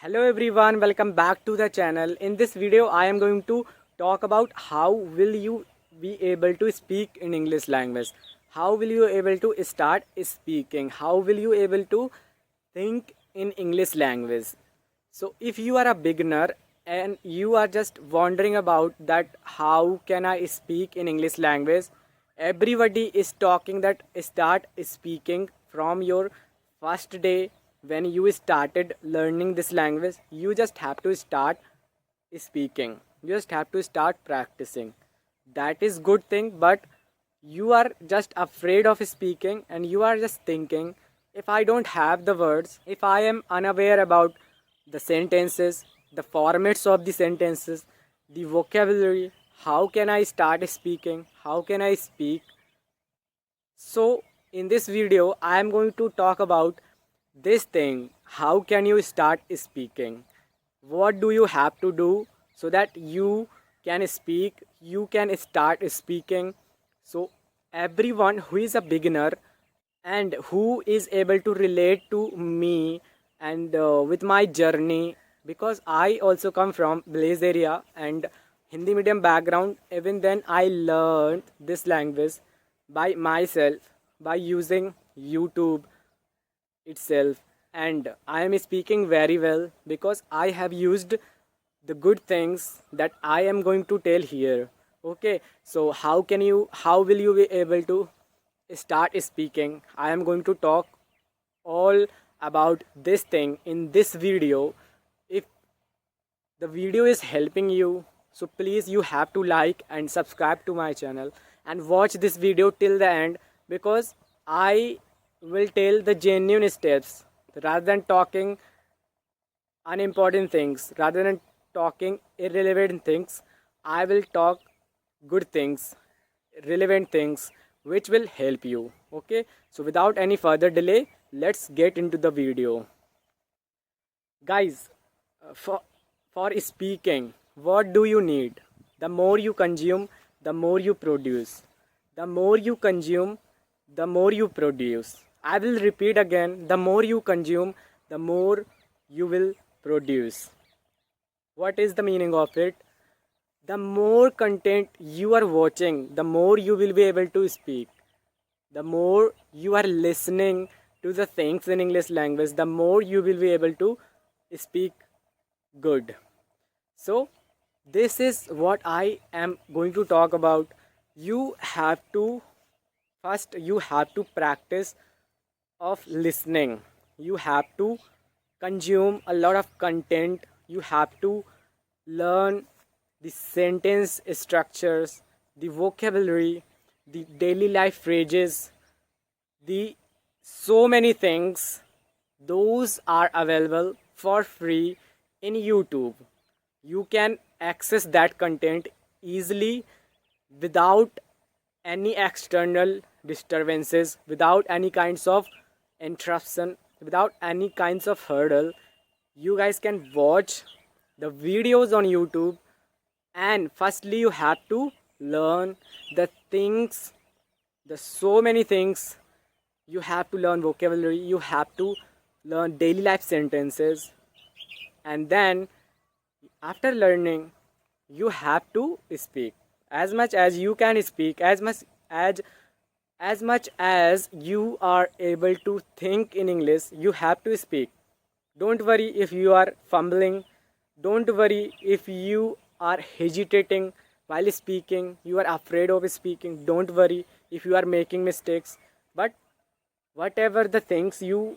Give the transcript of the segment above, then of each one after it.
Hello everyone, welcome back to the channel. In this video I am going to talk about how will you be able to speak in English language. How will you able to start speaking? How will you able to think in English language? So if you are a beginner and you are just wondering about that how can I speak in English language, everybody is talking that start speaking from your first day when you started learning this language. You just have to start speaking, you just have to start practicing. That is good thing, but you are just afraid of speaking and you are just thinking, if I don't have the words, if I am unaware about the sentences, the formats of the sentences, the vocabulary, how can I start speaking, how can I speak? So in this video I am going to talk about this thing, how can you start speaking, what do you have to do so that you can speak, you can start speaking. So everyone who is a beginner and who is able to relate to me and with my journey, because I also come from village area and Hindi medium background. Even then I learned this language by myself, by using YouTube itself, and I am speaking very well because I have used the good things that I am going to tell here. Okay, so how will you be able to start speaking? I am going to talk all about this thing in this video. If the video is helping you, so please you have to like and subscribe to my channel and watch this video till the end, because I will tell the genuine steps rather than talking unimportant things, rather than talking irrelevant things. I will talk good things, relevant things which will help you. Okay, so without any further delay, let's get into the video. Guys, for speaking, what do you need? The more you consume, the more you produce. The more you consume, the more you produce. I will repeat again, the more you consume, the more you will produce. What is the meaning of it? The more content you are watching, the more you will be able to speak. The more you are listening to the things in English language, the more you will be able to speak good. So this is what I am going to talk about. You have to first you have to practice of listening. You have to consume a lot of content. You have to learn the sentence structures, the vocabulary, the daily life phrases, the so many things. Those are available for free in YouTube. You can access that content easily without any external disturbances, without any kinds of interruption, without any kinds of hurdle. You guys can watch the videos on YouTube, and firstly you have to learn the things, the so many things. You have to learn vocabulary, you have to learn daily life sentences, and then after learning you have to speak as much as you can speak, as much as you are able to think in English. You have to speak. Don't worry if you are fumbling, don't worry if you are hesitating while speaking, you are afraid of speaking. Don't worry if you are making mistakes. But whatever the things you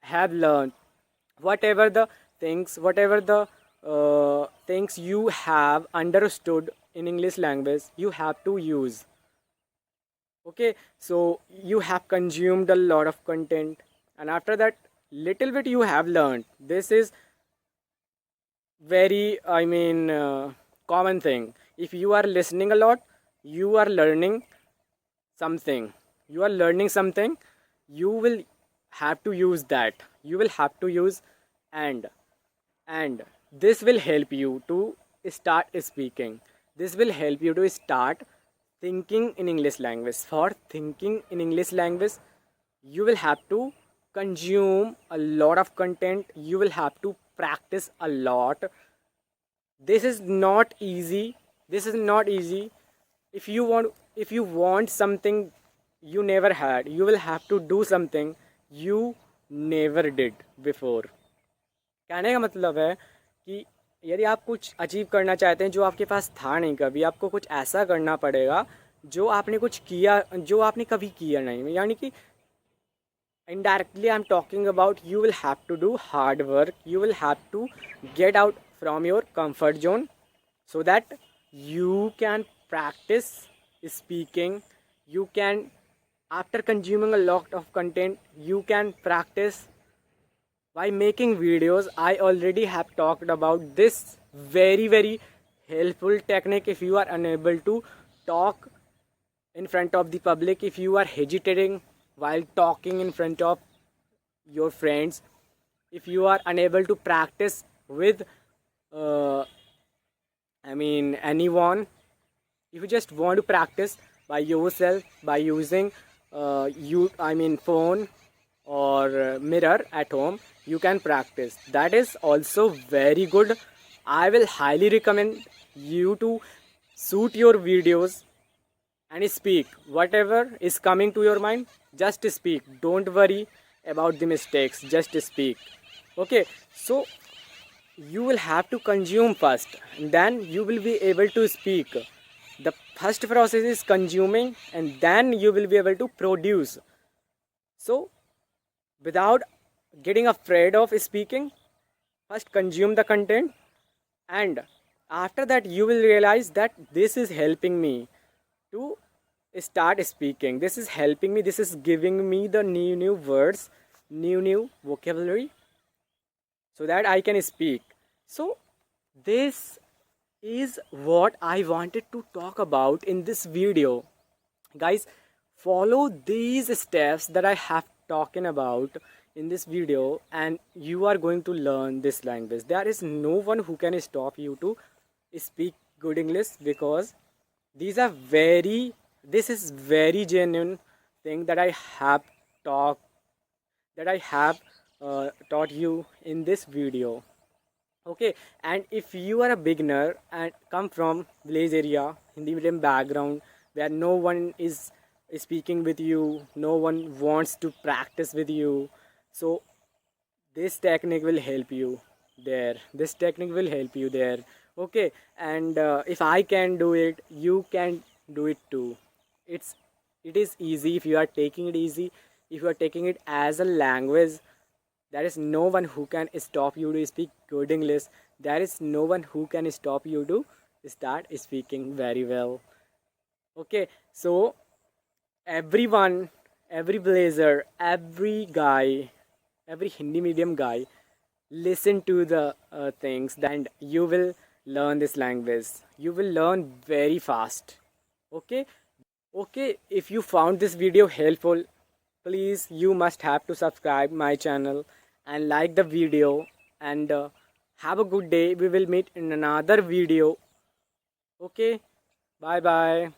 have learned, whatever the things you have understood in English language, you have to use. Okay, so you have consumed a lot of content, and after that little bit you have learned. This is very, common thing. If you are listening a lot, you are learning something, you will have to use that, you will have to use. And and this will help you to start speaking. This will help you to start thinking in English language. For thinking in English language, you will have to consume a lot of content, you will have to practice a lot. This is not easy. This is not easy. If you want something you never had, you will have to do something you never did before. कहने का मतलब है कि यदि आप कुछ achieve करना चाहते हैं जो आपके पास था नहीं कभी, आपको कुछ ऐसा करना पड़ेगा जो आपने कुछ किया, जो आपने कभी किया नहीं. यानी कि indirectly I'm talking about you will have to do hard work, you will have to get out from your comfort zone so that you can practice speaking. You can, after consuming a lot of content, you can practice by making videos. I already have talked about this very helpful technique. If you are unable to talk in front of the public, if you are hesitating while talking in front of your friends, if you are unable to practice with anyone, if you just want to practice by yourself by using phone or mirror at home, you can practice. That is also very good. I will highly recommend you to shoot your videos and speak whatever is coming to your mind. Just speak, don't worry about the mistakes, just speak. Okay, so you will have to consume first, and then you will be able to speak. The first process is consuming, and then you will be able to produce. So without getting afraid of speaking, first consume the content, and after that you will realize that this is helping me to start speaking. This is helping me, this is giving me the new words, new vocabulary, so that I can speak. So this is what I wanted to talk about in this video. Guys, follow these steps that I have talking about in this video, and you are going to learn this language. There is no one who can stop you to speak good English, because this is very genuine thing that I have taught you in this video. Okay, and if you are a beginner and come from village area, Hindi medium background, where no one is speaking with you, no one wants to practice with you, so this technique will help you there. Okay, and if I can do it, you can do it too. It is easy if you are taking it easy. If you are taking it as a language, there is no one who can stop you to speak good English. There is no one who can stop you to start speaking very well. Okay, so everyone, every blazer, every guy, every Hindi medium guy, listen to the things, and you will learn this language. You will learn very fast. Okay, if you found this video helpful, please, you must have to subscribe my channel and like the video, and have a good day. We will meet in another video. Okay, bye bye.